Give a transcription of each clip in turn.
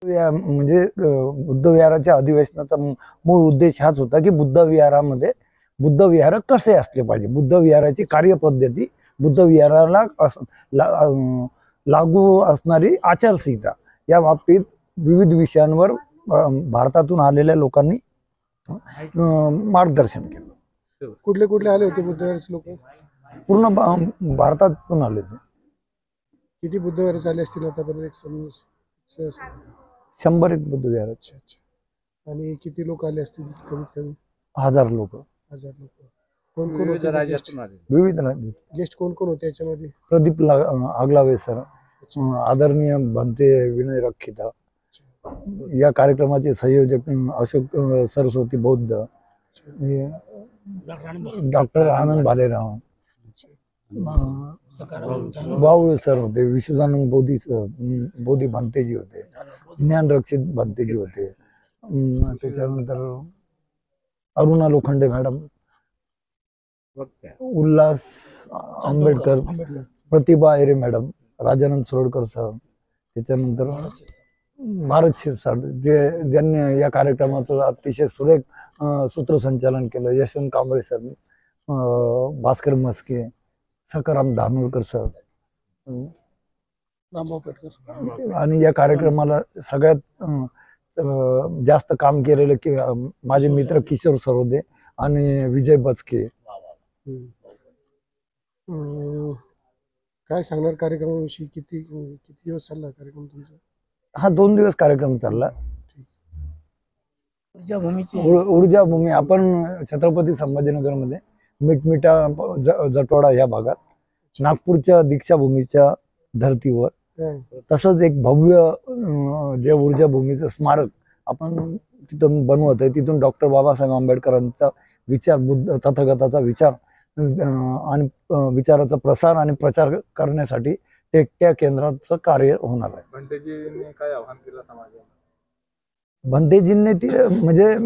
म्हणजे बुद्ध विहाराच्या अधिवेशनाचा मूळ उद्देश हाच होता की बुद्ध विहारामध्ये बुद्ध विहार कसे असले पाहिजे, बुद्ध विहाराची कार्यपद्धती, बुद्ध विहाराला लागू असणारी आचारसंहिता या बाबतीत विविध विषयांवर भारतातून आलेल्या लोकांनी मार्गदर्शन केलं. कुठले कुठले आले होते बुद्ध विहाराचे लोक? पूर्ण भारतातून आले होते. किती बुद्ध विहार झाले असतील आतापर्यंत? 100 बुद्ध विहार. अच्छा. आणि किती लोक आले असतील? कमीत कमी 1000 लोक. 1000 लोक. कोण कोण होते विविध राज्य गेस्ट? कोण कोण होते याच्यामध्ये? प्रदीप आगलावे सर, आदरणीय भंते विनय रखिता, या कार्यक्रमाचे संयोजक अशोक सरस्वती बौद्ध, डॉक्टर आनंद भालेराव, बावळे सर होते, विश्वदानंद बोधी भंतेजी होते, ज्ञान रक्षित भंतेजी होते, त्याच्यानंतर अरुणा लोखंडे मॅडम, उल्हास आंबेडकर, प्रतिभा आयरे मॅडम, राजानंद सोडकर सर, त्याच्यानंतर भारत शिरसाट, ज्यांनी या कार्यक्रमाचं अतिशय सुरेख सूत्रसंचालन केलं, यशवंत कांबळे सर, भास्कर मस्के, सकाराम धानोरकर सर, रामभाऊ पेटकर. आणि या कार्यक्रमाला सगळ्यात जास्त काम केलेले की माझे मित्र किशोर सरोदे आणि विजय बचके. काय सांगणार कार्यक्रमाविषयी? किती दिवस चालला कार्यक्रम तुमचा? हा 2 दिवस कार्यक्रम चालला. ऊर्जा भूमी आपण छत्रपती संभाजीनगरमध्ये मिटमिटा जटवाडा या भागात, नागपूरच्या दीक्षाभूमीच्या धर्तीवर तसंच एक भव्य जे ऊर्जा भूमीचं स्मारक आपण तिथं बनवत आहे. तिथून डॉक्टर बाबासाहेब आंबेडकरांचा विचार, बुद्ध तथागताचा विचार आणि विचाराचा प्रसार आणि प्रचार करण्यासाठी त्या केंद्राचं कार्य होणार आहे. भंतेजींनी काय आव्हान केलं समाजाला? भंतेजींनी म्हणजे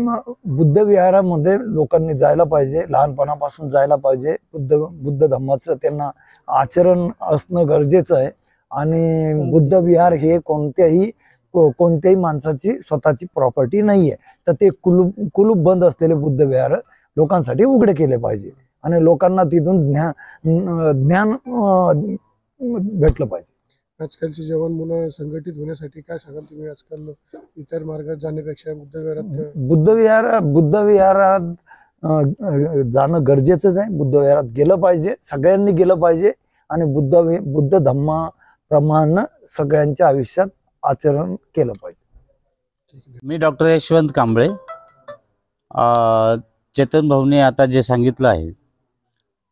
बुद्ध विहारामध्ये लोकांनी जायला पाहिजे, लहानपणापासून जायला पाहिजे. बुद्ध धम्माचं त्यांना आचरण असणं गरजेचं आहे. आणि बुद्ध विहार हे कोणत्याही माणसाची स्वतःची प्रॉपर्टी नाही आहे. तर ते कुलूप बंद असलेले बुद्ध विहार लोकांसाठी उघडे केले पाहिजे आणि लोकांना तिथून ज्ञान भेटलं पाहिजे. आजकालची जवान मुलं संघटित होण्यासाठी काय सांगाल तुम्ही? आजकाल इतर मार्गात जाण्यापेक्षा बुद्ध विहारात जाणं गरजेचंच आहे. बुद्ध विहारात गेलं पाहिजे, सगळ्यांनी गेलं पाहिजे आणि बुद्ध धम्माप्रमाणे सगळ्यांच्या आयुष्यात आचरण केलं पाहिजे. मी डॉक्टर यशवंत कांबळे. चेतन भाऊने आता जे सांगितलं आहे,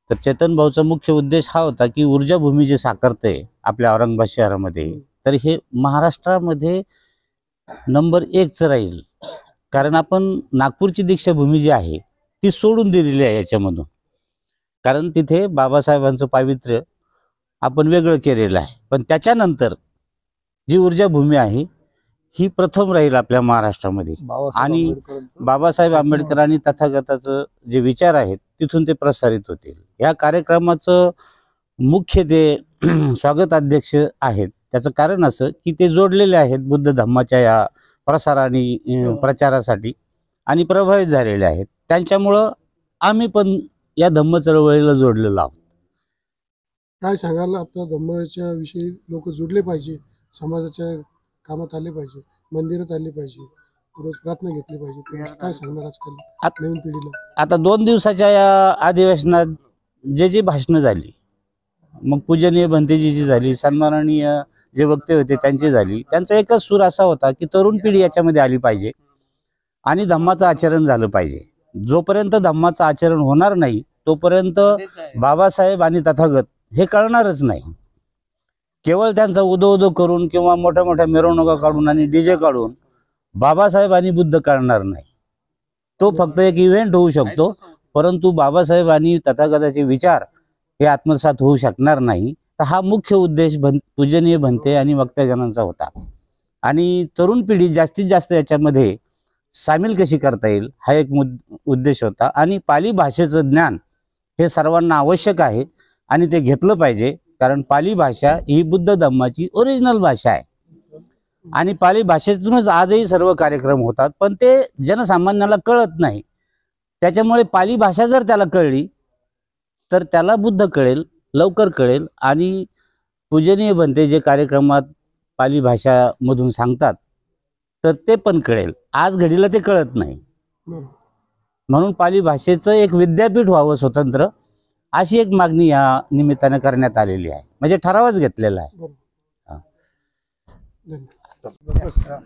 तर चेतन भाऊचा मुख्य उद्देश हा होता की ऊर्जा भूमी जे साकारते आपल्या औरंगाबाद शहरामध्ये, तर हे महाराष्ट्रामध्ये नंबर 1चं राहील. कारण आपण नागपूरची दीक्षाभूमी जी आहे ती सोडून दिलेली आहे याच्यामधून. कारण तिथे बाबासाहेबांचं पावित्र्य आपण वेगळं केलेलं आहे. पण त्याच्यानंतर जी ऊर्जा भूमी आहे ही प्रथम राहील आपल्या महाराष्ट्रामध्ये. आणि बाबासाहेब आंबेडकर आणि तथागताचं जे विचार आहेत तिथून ते प्रसारित होतील. या कार्यक्रमाचं मुख्य ते स्वागत अध्यक्ष आहेत. त्याचं कारण असं की ते जोडलेले आहेत बुद्ध धम्माच्या या प्रसार आणि प्रचारासाठी आणि प्रभावित झालेले आहेत. त्यांच्यामुळं आम्ही पण या धम्म चळवळीला जोडलेलो आहोत. काय सांगाल? आपल्या धम्माच्या विषयी लोक जोडले पाहिजे, समाजाच्या कामात आले पाहिजे, मंदिरात आले पाहिजे, रोज प्रार्थना घेतली पाहिजे. काय सांगणार आजकाल नवीन पिढीला? आता 2 दिवसाच्या या अधिवेशनात जे भाषणं झाली, मग पूजनीय भंतेजीची झाली, सन्माननीय जे वक्ते होते त्यांची झाली, त्यांचा एकच सूर असा होता की तरुण पिढी याच्यामध्ये आली पाहिजे आणि धम्माचं आचरण झालं पाहिजे. जोपर्यंत धम्माचं आचरण होणार नाही तोपर्यंत बाबासाहेब आणि तथागत हे कळणारच नाही. केवळ त्यांचा उदो करून किंवा मोठ्या मोठ्या मिरवणुका काढून आणि डीजे काढून बाबासाहेब आणि बुद्ध कळणार नाही. तो फक्त एक इव्हेंट होऊ शकतो, परंतु बाबासाहेब आणि तथागताचे विचार हे आत्मसात होऊ शकणार नाही. तर हा मुख्य उद्देश पूजनीय भंते आणि वक्त्याजनांचा होता. आणि तरुण पिढी जास्तीत जास्त याच्यामध्ये सामील कशी करता येईल हा एक उद्देश होता. आणि पाली भाषेचं ज्ञान हे सर्वांना आवश्यक आहे आणि ते घेतलं पाहिजे. कारण पाली भाषा ही बुद्ध धम्माची ओरिजिनल भाषा आहे. आणि पाली भाषेतूनच आजही सर्व कार्यक्रम होतात, पण ते जनसामान्याला कळत नाही. त्याच्यामुळे पाली भाषा जर त्याला कळली तर त्याला बुद्ध कळेल, लवकर कळेल. आणि पूजनीय बनते जे कार्यक्रमात पाली भाषामधून सांगतात तर ते पण कळेल. आज घडीला ते कळत नाही. म्हणून पाली भाषेचं एक विद्यापीठ व्हावं स्वतंत्र, अशी एक मागणी या निमित्ताने करण्यात आलेली आहे. म्हणजे ठरावच घेतलेला आहे.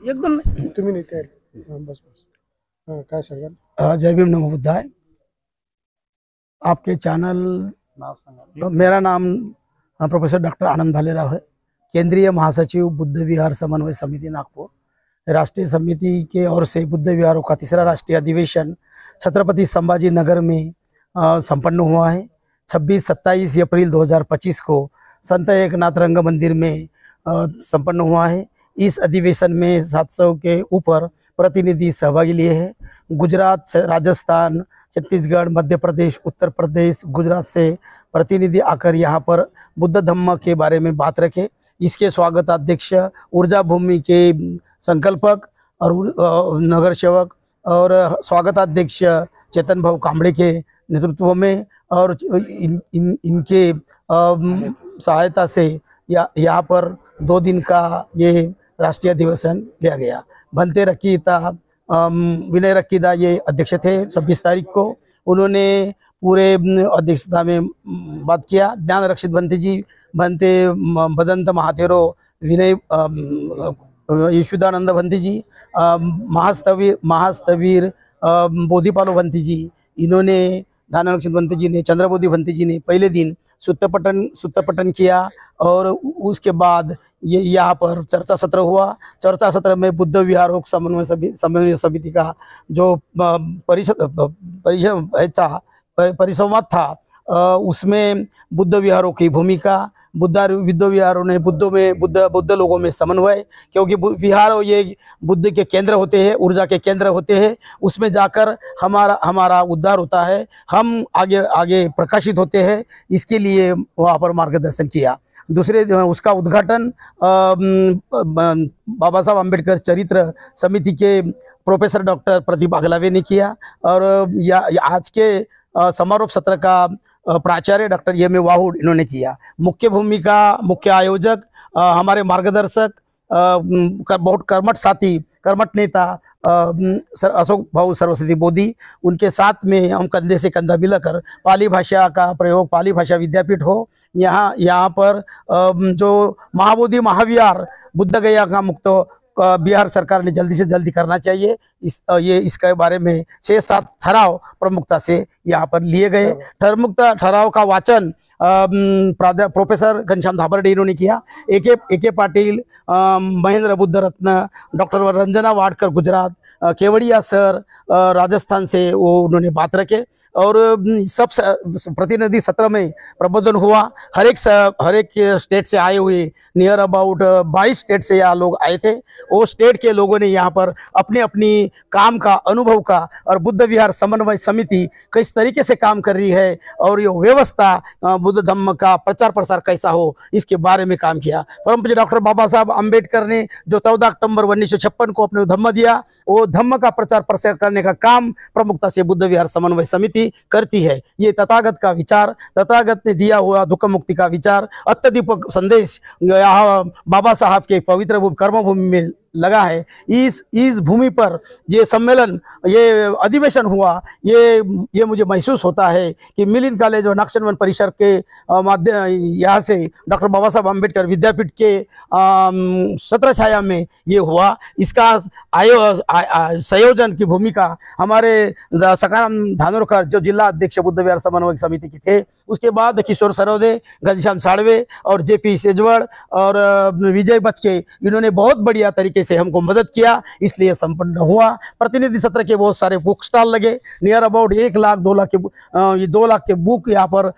एकदम तुम्ही नाही काय बस काय सांगाल? जय भीम नमो बुद्धाय। आपके चैनल, मेरा नाम प्रोफेसर डॉक्टर आनंद भालेराव है, केंद्रीय महासचिव बुद्ध विहार समन्वय समिति नागपुर। राष्ट्रीय समिति के ओर से बुद्ध विहारों का तीसरा राष्ट्रीय अधिवेशन छत्रपति संभाजी नगर में संपन्न हुआ है। 26-27 अप्रैल 2025 को संत एकनाथ रंग मंदिर में संपन्न हुआ है। इस अधिवेशन में 700 के ऊपर प्रतिनिधि सहभागी लिए हैं। गुजरात, राजस्थान, छत्तीसगढ़, मध्य प्रदेश, उत्तर प्रदेश, गुजरात से प्रतिनिधि आकर यहाँ पर बुद्ध धम्म के बारे में बात रखे। इसके स्वागताध्यक्ष ऊर्जा भूमि के संकल्पक और नगर सेवक और स्वागताध्यक्ष चेतन भाऊ कांबड़े के नेतृत्व में और इनके सहायता से यहाँ पर 2 दिन का ये राष्ट्रीय अधिवेशन लिया गया। भंते रकीता विनय रकीदा ये अध्यक्ष थे। 26 तारीख को उन्होंने पूरे अध्यक्षता में बात किया। ज्ञान रक्षित भंते जी, भंते बदंत महातेरो, विनय यशुदानंद भंते जी, महास्तवीर बोधिपालो भंते जी, इन्होंने ज्ञान रक्षित भंते जी ने, चंद्रबोधि भंते जी ने पहले दिन सूत्रपठन किया और उसके बाद ये यहाँ पर चर्चा सत्र हुआ। चर्चा सत्र में बुद्ध विहारों समन्वय समिति का जो परिसंवाद था, उसमें बुद्ध विहारों की भूमिका, बुद्ध विहारों ने बुद्ध लोगों में समन्वय, क्योंकि विहार ये बुद्ध के केंद्र होते हैं, ऊर्जा के केंद्र होते हैं। उसमें जाकर हमारा उद्धार होता है, हम आगे प्रकाशित होते हैं। इसके लिए वहाँ पर मार्गदर्शन किया। दूसरे उसका उद्घाटन बाबा साहब अम्बेडकर चरित्र समिति के प्रोफेसर डॉक्टर प्रदीप अगलावे ने किया। और आज के समारोह सत्र का प्राचार्य डॉक्टर एम ए वाहुड इन्होंने किया। मुख्य आयोजक हमारे मार्गदर्शक बहुत कर्मठ साथी, कर्मठ नेता अशोक भाऊ सरस्वती बोधी, उनके साथ में हम कंधे से कंधा मिलाकर पाली भाषा का प्रयोग, पाली भाषा विद्यापीठ हो। यहाँ पर जो महाबोधि महाविहार बुद्ध गया का मुक्त बिहार सरकार ने जल्दी से जल्दी करना चाहिए। इसके बारे में 6-7 ठराव प्रमुखता से यहाँ पर लिए गए। ठराव का वाचन प्रोफेसर घनश्याम धाबर्डे इन्होंने किया। ए.के. पाटिल, महेंद्र बुद्ध रत्न, डॉक्टर रंजना वाडकर गुजरात, केवड़िया सर राजस्थान से वो उन्होंने बात रखे। और सब प्रतिनिधि सत्र में प्रबोधन हुआ। हर एक स्टेट से आए हुए नियर अबाउट 22 स्टेट से यहाँ लोग आए थे। वो स्टेट के लोगों ने यहाँ पर अपनी काम का, अनुभव का और बुद्ध विहार समन्वय समिति किस तरीके से काम कर रही है और ये व्यवस्था बुद्ध धम्म का प्रचार प्रसार कैसा हो, इसके बारे में काम किया। परम पूज्य डॉक्टर बाबा साहब अम्बेडकर ने जो 14 अक्टूबर 1956 को अपने धम्म दिया, वो धम्म का प्रचार प्रसार करने का काम प्रमुखता से बुद्ध विहार समन्वय समिति करती है। ये तथागत का विचार, तथागत ने दिया हुआ दुख मुक्ति का विचार, अत्यदीपक संदेश यहाँ बाबा साहब के पवित्र कर्मभूमि में लगा है। इस भूमि पर ये सम्मेलन, ये अधिवेशन हुआ, ये मुझे महसूस होता है कि मिलिंद कॉलेज और नक्शनवन परिसर के माध्यम यहाँ से डॉक्टर बाबा साहब अम्बेडकर विद्यापीठ के छत्र छाया में ये हुआ। इसका संयोजन की भूमिका हमारे सकाराम धानोरकर जो जिला अध्यक्ष बुद्ध विहार समन्वय समिति के थे, उसके बाद किशोर सरोदे, घनश्याम साड़वे और जेपी सेजवड़ और विजय बचके, इन्होंने बहुत बढ़िया तरीके से हमको मदद किया, इसलिए संपन्न हुआ। प्रतिनिधि सत्र के बहुत सारे बुक स्टॉल लगे। Near about 1 lakh 2 lakh K 2 lakh K book यहाँ पर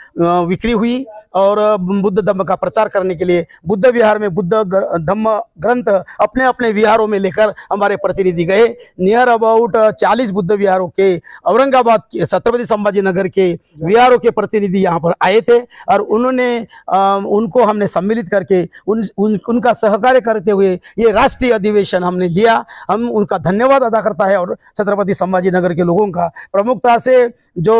बिक्री हुई। और बुद्ध धम्म का प्रचार करने के लिए बुद्ध विहार में बुद्ध धम्म ग्रंथ अपने विहारों में लेकर हमारे प्रतिनिधि गए। नियर अबाउट 40 बुद्ध विहारों के औरंगाबाद के छत्रपति संभाजी नगर के विहारों के प्रतिनिधि यहाँ पर आए थे और उनको हमने सम्मिलित करके उनका सहकार्य करते हुए ये राष्ट्रीय अधिवेशन अधिवेशन हमने लिया, हम उनका धन्यवाद अदा करता है। और छत्रपति संभाजी नगर के लोगों का प्रमुखता से जो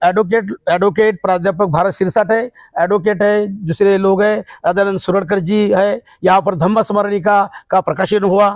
एडवोकेट प्राध्यापक भारत सिरसाट है, एडवोकेट है, दूसरे लोग हैं, राधानंद सुरड़कर जी है, यहाँ पर धम्म स्मरणिका का प्रकाशन हुआ।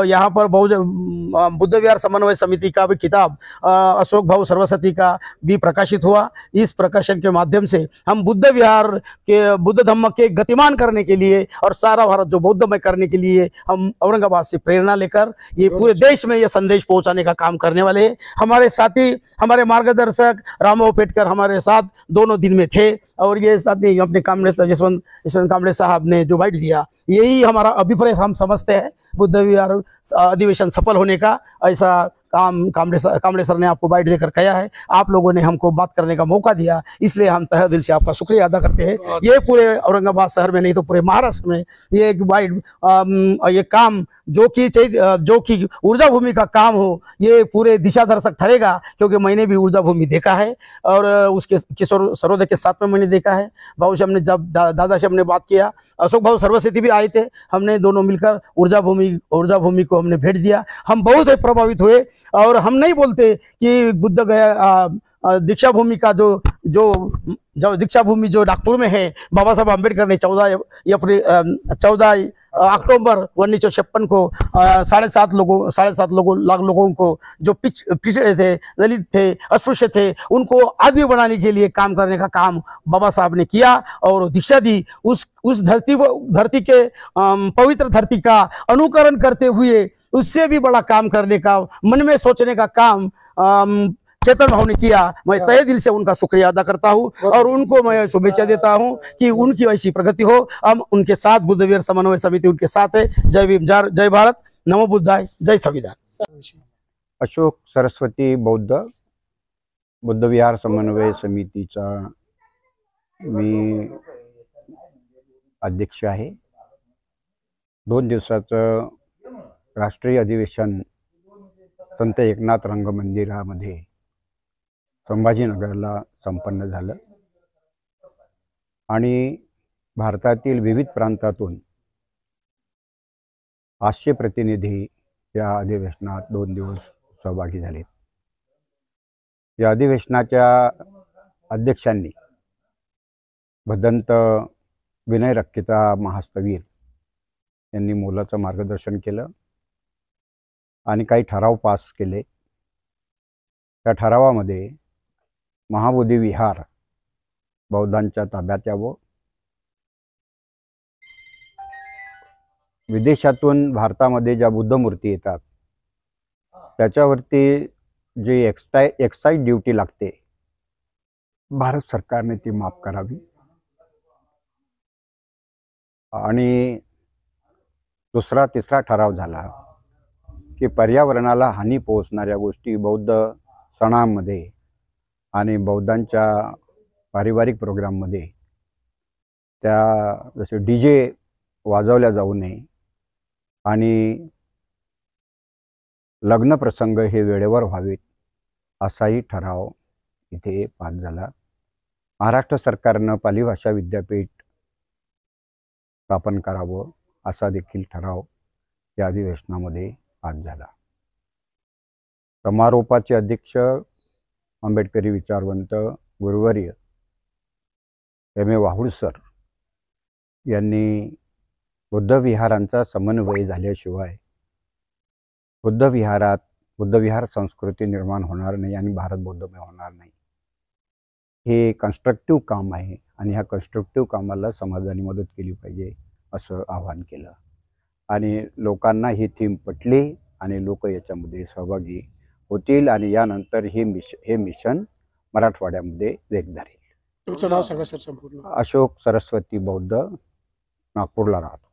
यहाँ पर बुद्ध विहार समन्वय समिति का भी किताब अशोक भाऊ सरस्वती का भी प्रकाशित हुआ। इस प्रकाशन के माध्यम से हम बुद्ध विहार के बुद्ध धम्म के गतिमान करने के लिए और सारा भारत जो बौद्धमय करने के लिए हम औरंगाबाद से प्रेरणा लेकर ये पूरे देश में ये संदेश पहुंचाने का काम करने वाले हैं। हमारे साथी, हमारे मार्गदर्शक रामभाऊ पेटकर हमारे साथ दोनों दिन में थे, और ये साथी अपने कामड़े यशवंत कामड़े साहब ने जो बाइट दिया, यही हमारा अभिप्राय हम समझते हैं बुद्ध विहार अधिवेशन सफल होने का। ऐसा काम कामड़े सर ने आपको बाइट देकर कहा है, आप लोगों ने हमको बात करने का मौका दिया, इसलिए हम तहे दिल से आपका शुक्रिया अदा करते हैं। ये पूरे औरंगाबाद शहर में नहीं तो पूरे महाराष्ट्र में ये एक बाइट ये काम जो कि ऊर्जा भूमि का काम हो, ये पूरे दिशा दर्शक ठहरेगा, क्योंकि मैंने भी ऊर्जा भूमि देखा है और उसके किशोर सरोदे के साथ में मैंने देखा है। भाऊ साहब ने जब दादा साहब ने बात किया, अशोक भाऊ सरस्वती भी आए थे, हमने दोनों मिलकर ऊर्जा भूमि को हमने भेंट दिया। हम बहुत प्रभावित हुए, और हम नहीं बोलते कि बुद्ध गया दीक्षा भूमि का जो दीक्षा भूमि जो नागपुर में है, बाबा साहब अम्बेडकर ने 14 अक्टूबर 1956 को 7.5 लाख लोगों को जो पिछड़े थे, दलित थे, अस्पृश्य थे, उनको आदमी बनाने के लिए काम करने का काम बाबा साहब ने किया और दीक्षा दी। उस धरती के पवित्र धरती का अनुकरण करते हुए उससे भी बड़ा काम करने का, मन में सोचने का काम चेतन भाव ने किया। मैं तहे दिल से उनका शुक्रिया अदा करता हूं और उनको मैं शुभेच्छा देता हूं कि उनकी ऐसी प्रगति हो। हम उनके साथ बुद्ध विहार समन्वय समिति उनके साथ है। जय भीम, जय भारत, नमो बुद्धाय, जय संविधान। अशोक सरस्वती बुद्ध विहार समन्वय समितीचा मी अध्यक्ष आहे। 2 दिवसाचं राष्ट्रीय अधिवेशन संत एकनाथ रंगमंदिरामध्ये संभाजीनगरला संपन्न झालं आणि भारतातील विविध प्रांतातून 500 प्रतिनिधी या अधिवेशनात 2 दिवस सहभागी झाले। या अधिवेशनाच्या अध्यक्षांनी भदंत विनय रक्किता महास्तवीर यांनी मोलाचं मार्गदर्शन केलं आणि काही ठराव पास केले। त्या ठरावामध्ये महाबोधी विहार बौद्धांच्या ताब्यात यावं, विदेशातून भारतामध्ये ज्या बुद्ध मूर्ती येतात त्याच्यावरती जी एक्साइज ड्यूटी लागते, भारत सरकारने ती माफ करावी। आणि दुसरा तिसरा ठराव झाला की पर्यावरणाला हानी पोहोचणाऱ्या गोष्टी बौद्ध सणांमध्ये आणि बौद्धांच्या पारिवारिक प्रोग्राममध्ये त्या जसे डीजे वाजवल्या जाऊ नये आणि लग्न प्रसंग हे वेळेवर व्हावेत असाही ठराव इथे पास झाला। महाराष्ट्र सरकारनं पाली भाषा विद्यापीठ स्थापन करावं असा देखील ठराव या अधिवेशनामध्ये पास झाला। समारोपाचे अध्यक्ष आंबेडकरी विचारवंत गुरुवर्य M.A. वाहुड सर यांनी बुद्ध विहारांचा समन्वय झाल्याशिवाय बुद्ध विहार संस्कृती निर्माण होणार नाही आणि भारत बौद्धमय होणार नाही, हे कन्स्ट्रक्टिव्ह काम आहे आणि ह्या कन्स्ट्रक्टिव्ह कामाला समाजाने मदत केली पाहिजे असं आवाहन केलं आणि लोकांना ही थीम पटली आणि लोक याच्यामध्ये सहभागी होतील आणि यानंतर हे मिशन मराठवाड्यामध्ये वेग धरेल। तुमचं नाव सांगा सर संपूर्ण। अशोक सरस्वती बौद्ध, नागपूरला राहतो।